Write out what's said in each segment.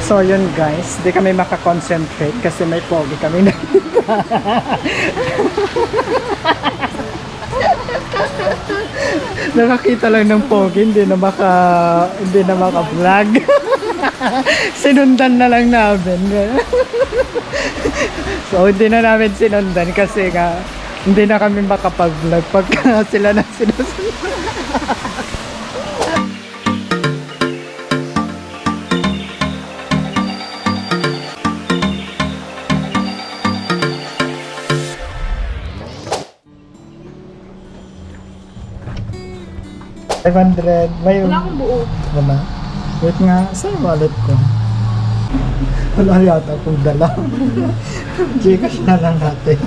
So yun guys, di kami makakonsentrate kasi may pogi kami na. Nakakita lang ng pogi, hindi na maka-vlog. Sinundan na lang namin. So hindi na namin sinundan kasi nga hindi na kami makapag-vlog pagka sila na sinusundan. $500. May Wala akong buo. Wala. Wait nga, saan yung wallet ko? Wala yata akong dala. Gcash na lang natin.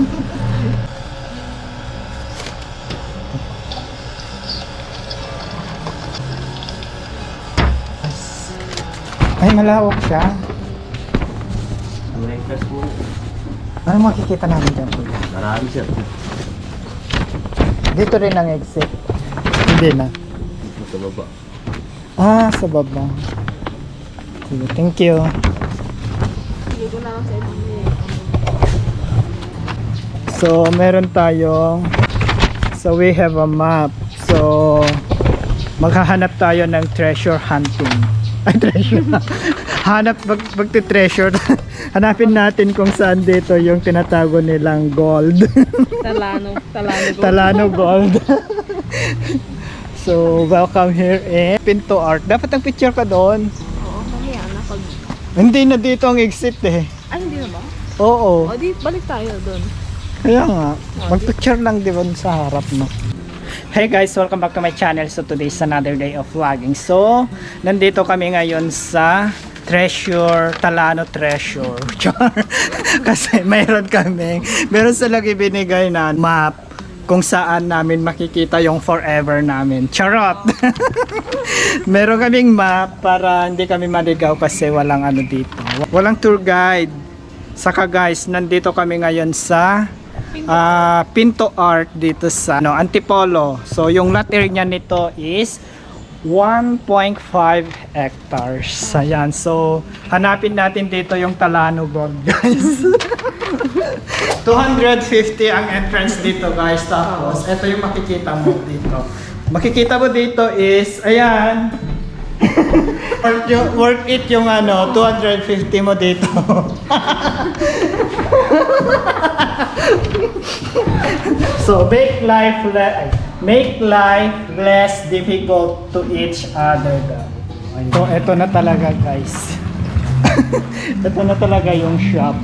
Ay, malawak siya. Ano makikita namin dyan po? Marami siya. Dito rin ang exit. Hindi na. Sa baba. Ah, sa baba. Sige, thank you. Hindi ko na lang sa ibang So, meron tayong we have a map. So, maghahanap tayo ng treasure hunting. Ay, treasure. Magti-treasure. Hanapin natin kung saan dito yung tinatago nilang gold. Talano gold. Talano gold. So, welcome here in Pinto Art. Dapat ang picture ka doon. Oo, mamaya na pag... Hindi na dito ang exit eh. Ay, hindi na ba? Oo. O, di, balik tayo doon. Kaya nga, mag-picture lang di ba sa harap no. Hey guys, welcome back to my channel. So today is another day of vlogging. So, nandito kami ngayon sa Talano Treasure. Kasi meron silang ibinigay na map kung saan namin makikita yung forever namin. Charot! Meron kaming map para hindi kami maligaw kasi walang ano dito. Walang tour guide. Saka guys, nandito kami ngayon sa Pinto Art dito sa Antipolo. So yung lot area nito is 1.5 hectares. Ayan. So hanapin natin dito yung Talano Gold guys. 250 ang entrance dito guys. Tapos ito yung makikita mo dito. Makikita mo dito is ayan. Worth it yung 250 mo dito. So make life less difficult to each other. So ito na talaga guys. Ito na talaga yung shop.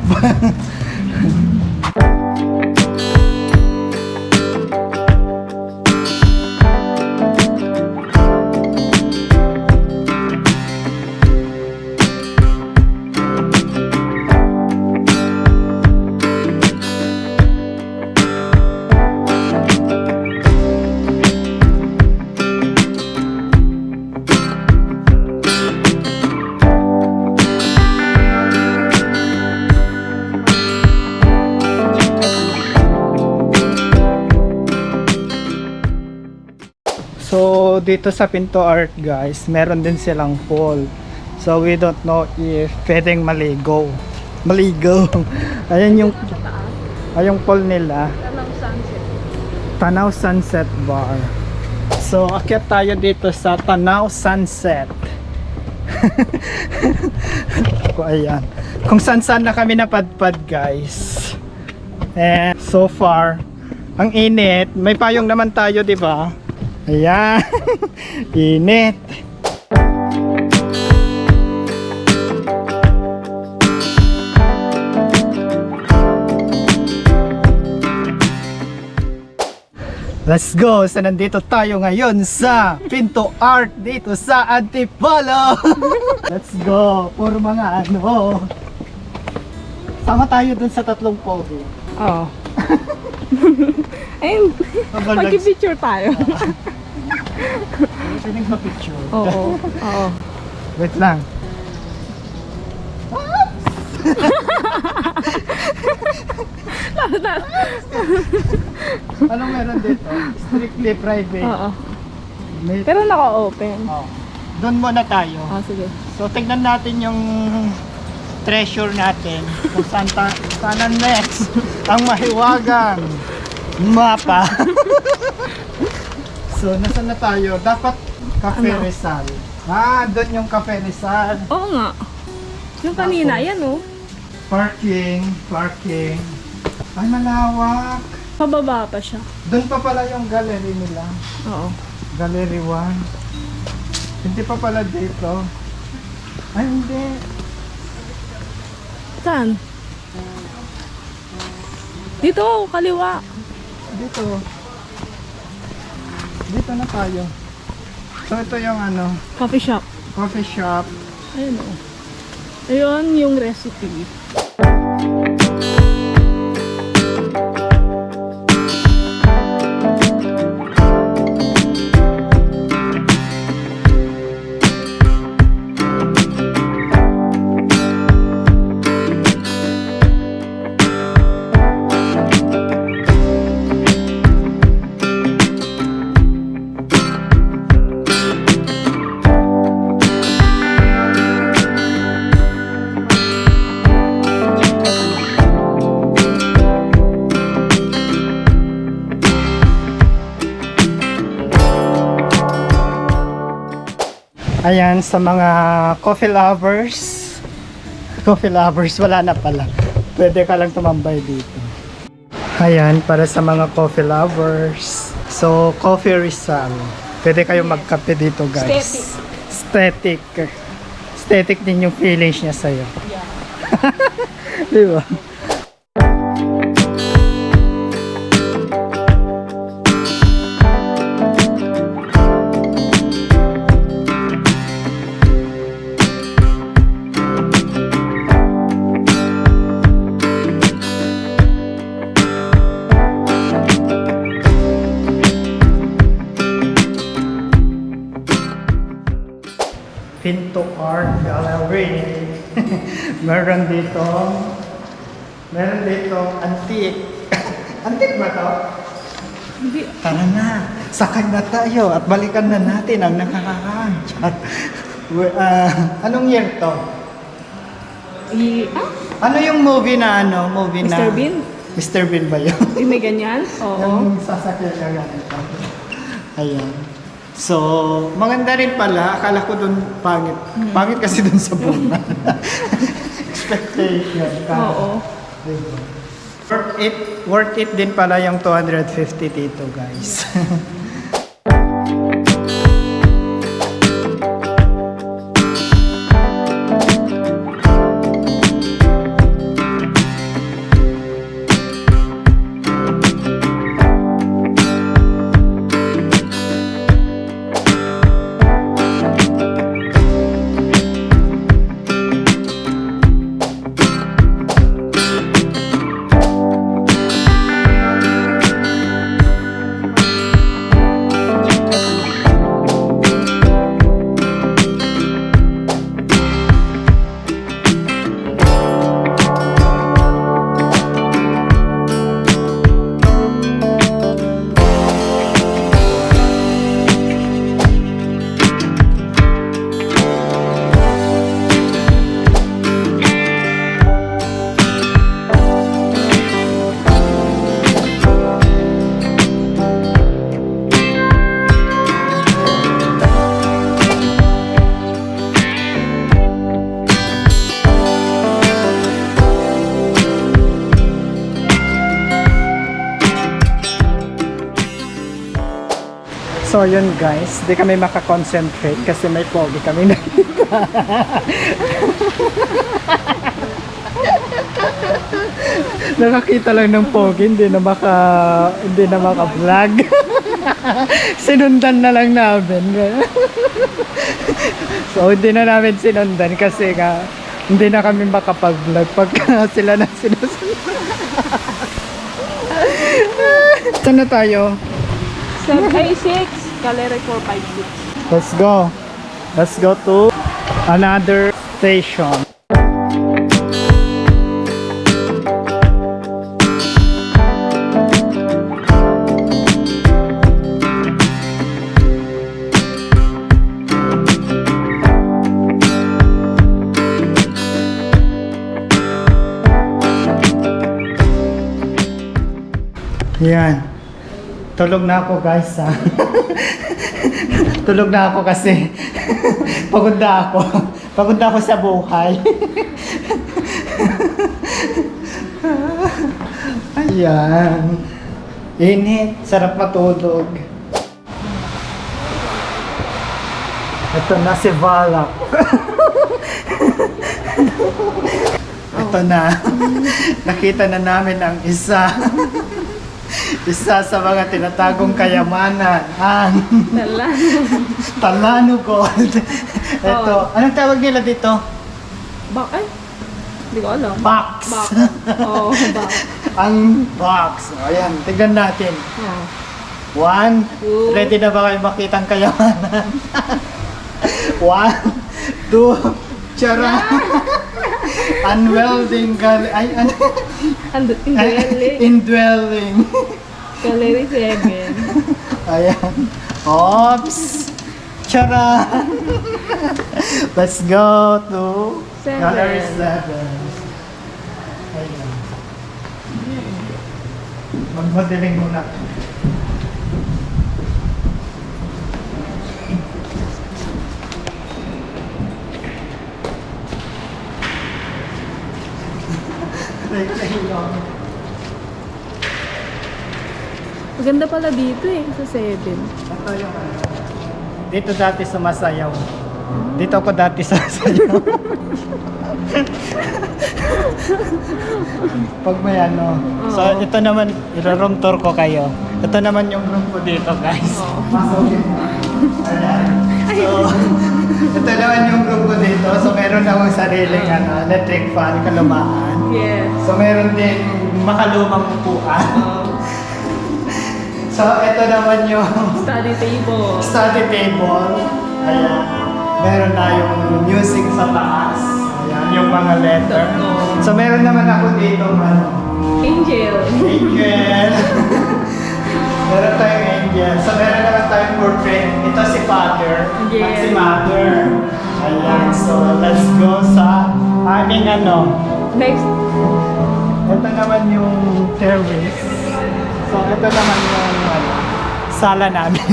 So dito sa Pinto Art guys, meron din silang pool. So we don't know if pwedeng maligo. Ayan yung pool nila. Tanaw Sunset Bar. So akyat tayo dito sa Tanaw Sunset. Ayan. Kung saan na kami napadpad guys. And so far, ang init. May payong naman tayo, di ba? Ayan. Init. Let's go. So nandito tayo ngayon sa Pinto Art dito sa Antipolo. Let's go. Puro mga sama tayo dun sa tatlong pogi. Oo. Ayun. Pag-picture tayo. Piling pa picture. Oo. Oo. Wait lang. Anong meron dito? Strictly private. Oo. Pero naka-open. Oh. doon muna tayo. Sige. So, tignan natin yung treasure natin. Kung sana next ang mahiwagang mapa. So, nasaan na tayo? Dapat Cafe Ano? Rizal. Doon yung Cafe Rizal. Oo nga. Yung kanina, yan oh. Parking. Ay, malawak. Pababa pa siya. Doon pa pala yung gallery nila. Oo. Gallery 1. Hindi pa pala dito. Ay, hindi. Saan? Dito, kaliwa. Dito. Dito na tayo. So, ito yung Coffee shop. coffee shop. Ayun oh. Ayun yung recipe. Ayan, sa mga coffee lovers, wala na pala. Pwede ka lang tumambay dito. Ayan, para sa mga coffee lovers. So, Coffee Rizal. Pwede kayong magkape dito, guys. Aesthetic din yung feelings niya sa'yo. Yeah. Di ba? Pinto Art Gallery. meron dito antique. Antique ba to? Hindi. Tara na, sakay na tayo at balikan na natin ang nakaraan. Anong year to? Ano yung movie na Mr. Bean? Mr. Bean ba yun? Yung may ganyan? Oo. Yung sasakyan ka ganito. Ayan. So, maganda rin pala. Akala ko dun pangit. Pangit kasi dun sa bunga. Expectation. Oo. Diba? Worth it din pala yung 250 dito, guys. So yun guys, di kami makakonsentrate kasi may pogi kami na. Nakakita lang ng pogi, hindi na maka-vlog. Sinundan na lang namin. So hindi na namin sinundan kasi nga hindi na kami makapag-vlog pagka sila na sinusundan. Saan na tayo? 786, Gallery 456. Let's go. Let's go to another station. Yan. Tulog na ako guys ha. Tulog na ako kasi pagod na ako. Pagod na ako sa buhay. Ayan. Init. Sarap matulog. Ito na si Valak. Ito na. Nakita na namin ang isa. Isa sa mga tinatagong kayamanan. Ang Talano Gold. Ito. Anong tawag nila dito? Ay, hindi ko alam. Box. Oo, box. Ang box. Ayan, tignan natin. Oh. 1. Two. Ready na ba kayo makita ang kayamanan? 1, 2, Tiyara. Unwelding ay, Indwelling. indwelling. Gallery 7. Ayan. Oops. Tiyara. Let's go to Seven. Gallery 7. Ayan. Magmadaling muna. Maganda pala dito eh, sa 7. Ito yung ano. Dito dati sumasayaw. Dito ako dati sumasayaw. Pag may ano. So ito naman, iro-room tour ko kayo. Ito naman yung room ko dito guys. Masukin mo. Ayan. So, ito naman yung room ko dito. So meron akong sariling electric fan, kalumaan. Yes. So meron din makalumang upuan. So ito naman yung Study table. study table. Ayan. Meron tayong music sa taas. Ayan, yung mga letter. So meron naman ako dito Angel. angel. Meron tayong angel. So meron naman tayong portrait. Ito si Father. Yes. At si Mother. Ayan. So let's go sa aming Next. ito naman yung terrace. So ito naman yung sala namin.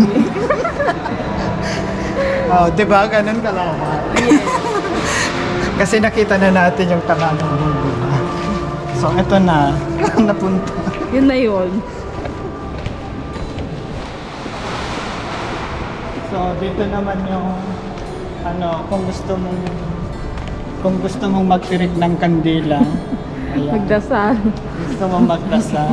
Oh, di ba? Ganun ka lang. Yes. Kasi nakita na natin yung tama ng mundo. So ito na. Napunta. Yun na yun. So dito naman yung kung gusto mong magtirik ng kandila. Ayan. Magdasal. Gusto mong magdasal.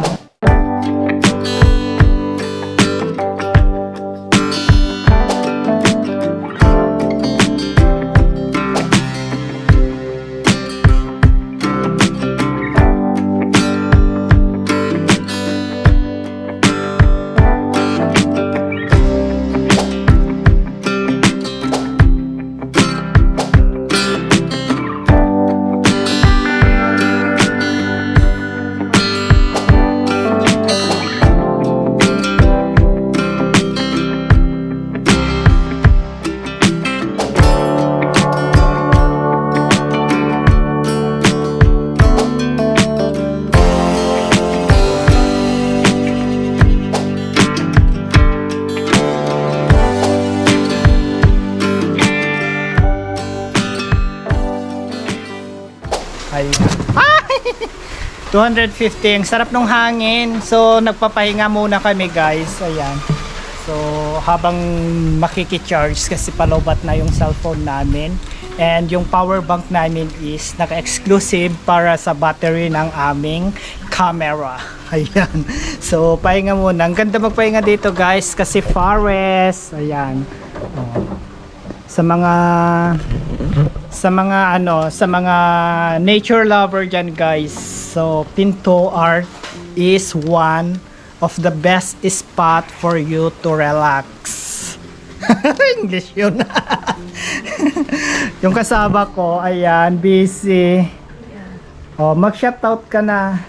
Ayun. 250. Ang sarap ng hangin. So, nagpapahinga muna kami guys. Ayan. So, habang makikicharge kasi palobat na yung cellphone namin. And yung power bank namin is naka-exclusive para sa battery ng aming camera. Ayan. So, pahinga muna. Ang ganda magpahinga dito guys kasi forest. Ayan. Oh. Sa mga nature lover dyan guys. So, Pinto Art is one of the best spot for you to relax. English yun. Yung kasama ko, ayan, busy. Oh, mag-shoutout ka na.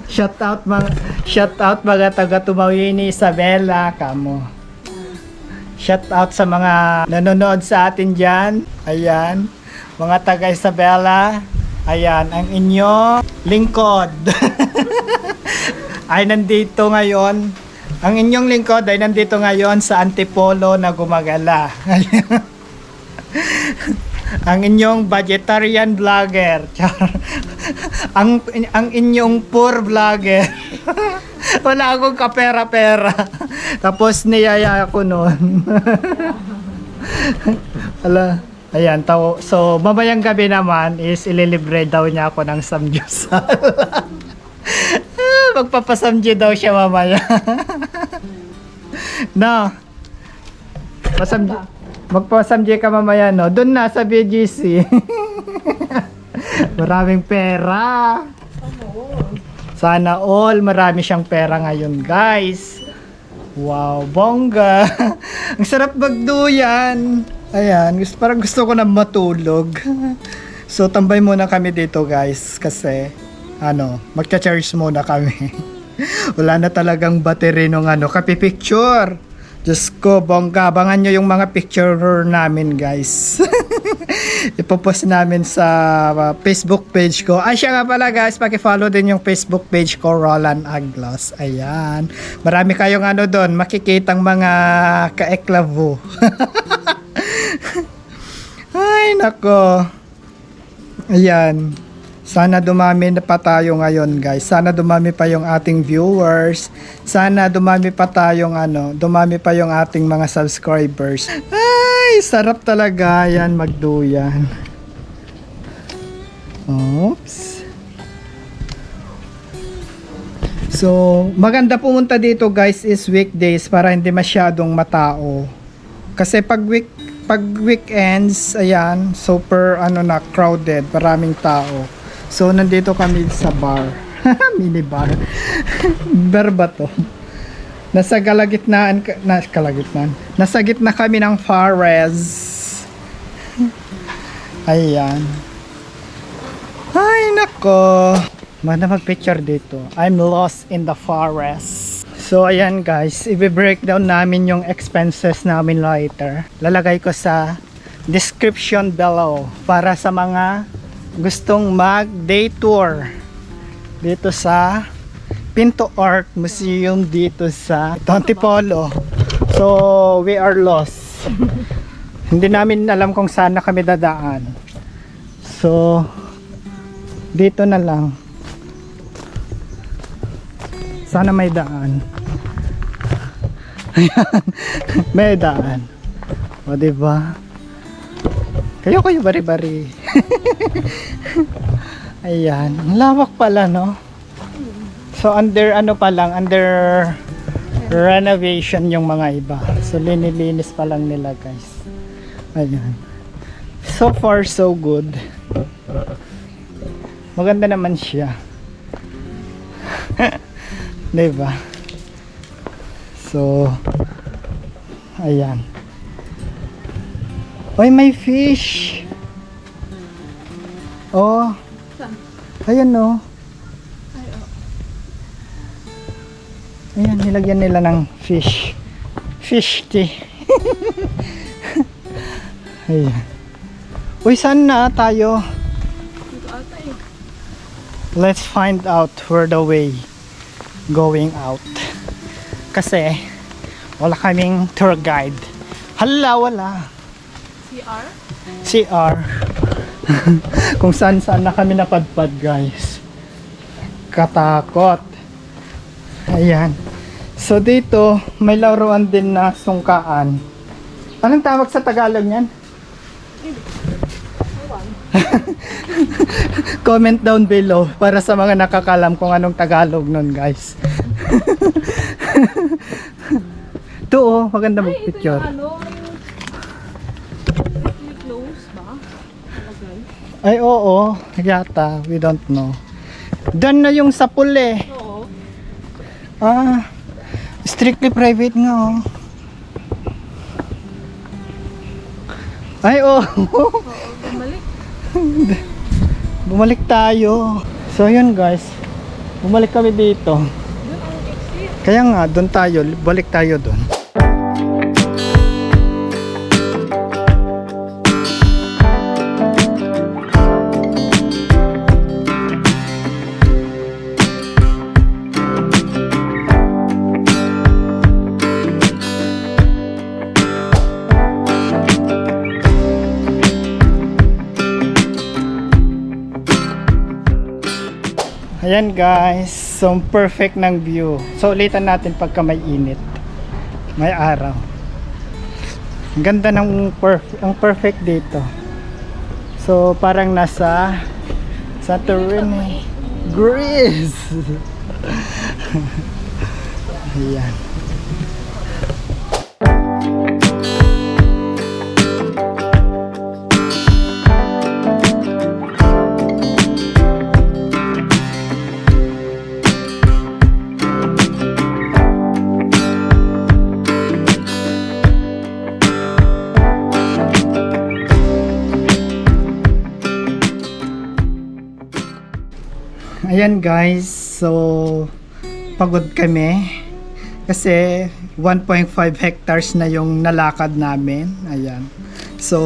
Shoutout mga taga Tumawini, Isabela, kamo. Shoutout sa mga nanonood sa atin dyan. Ayan, mga taga Isabela. Ayan, ang inyong lingkod. Ay nandito ngayon. Ang inyong lingkod ay nandito ngayon sa Antipolo na gumagala. Ang inyong vegetarian vlogger. ang inyong poor vlogger. Wala akong kapera-pera. Tapos niyaya ako noon. Ala, ayan, so mamayang gabi naman is ililibre daw niya ako ng samgyupsal. Magpapasamgye daw siya mamaya. No. Magpapasamgye ka mamaya, no? Doon na sa BGC. Maraming pera. Sana all marami siyang pera ngayon, guys. Wow, bongga. Ang sarap magduyan. Ayan, parang gusto ko na matulog. So, tambay muna kami dito, guys. Kasi, magcha-charge muna kami. Wala na talagang battery nung kapi-picture. Diyos ko, bongga. Abangan nyo yung mga picture namin, guys. Ipopost namin sa Facebook page ko. Ay, siya nga pala, guys. Paki-follow din yung Facebook page ko, Roland Aglos. Ayan. Marami kayong doon. Makikitang mga ka-eklavo. Ay, nako. Ayan. Sana dumami na pa tayo ngayon, guys. Sana dumami pa yung ating viewers. Sana dumami pa tayong dumami pa yung ating mga subscribers. Ay, sarap talaga yan magduyan. Oops. So, maganda pumunta dito, guys, is weekdays para hindi masyadong matao. Kasi pag weekends, ayan, super crowded, maraming tao. So, nandito kami sa bar. Mini bar. Bar ba to? Nasa kalagitnaan. Nasa gitna kami ng forest. Ayan. Ay, nako. Maganda mag-picture dito. I'm lost in the forest. So, ayan guys. I-breakdown namin yung expenses namin later. Lalagay ko sa description below para sa mga gustong mag-day tour dito sa Pinto Art Museum dito sa Antipolo. So, we are lost. Hindi namin alam kung saan na kami dadaan. So, dito na lang. Sana may daan. May daan. O, diba? Kayo bari-bari. Ayan, ang lawak pala, no? So under under renovation yung mga iba. So linilinis pa lang nila, guys. Ayan. So far so good. Maganda naman siya. Diba? So ayan. Oy, may fish. Oh. Ayan, no. Ayan, nilagyan nila ng fish. Fish tea. Ayan. Uy, saan na tayo? Let's find out where the way going out. Kasi wala kaming tour guide. Hala, wala. CR. Kung saan na kami napadpad, guys. Katakot. Ayan. So dito may laruan din na sungkaan. Anong tawag sa Tagalog niyan? Comment down below para sa mga nakakalam kung anong Tagalog nun, guys. Ito, oh, maganda mag-picture. Ay, oo, yata, we don't know. Doon na yung sa pool eh. Oo. Ah, strictly private nga, oh. Ay, oo. Bumalik. Bumalik tayo. So, yun guys. Bumalik kami dito. Doon ang exit. Kaya nga, doon tayo. Balik tayo doon. Ayan guys, so perfect ng view. So ulitan natin pagka may init. May araw. Ang ganda ng ang perfect dito. So parang nasa Santorini, Greece. Ayan. Ayan guys, so pagod kami kasi 1.5 hectares na yung nalakad namin. Ayan. So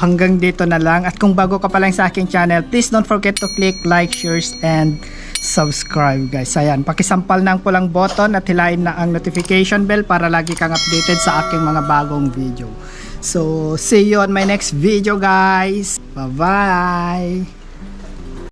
hanggang dito na lang, at kung bago ka pa lang sa aking channel, please don't forget to click like, shares and subscribe guys. Ayan, pakisampal na ang pulang button at hilain na ang notification bell para lagi kang updated sa aking mga bagong video. So see you on my next video guys. Bye bye.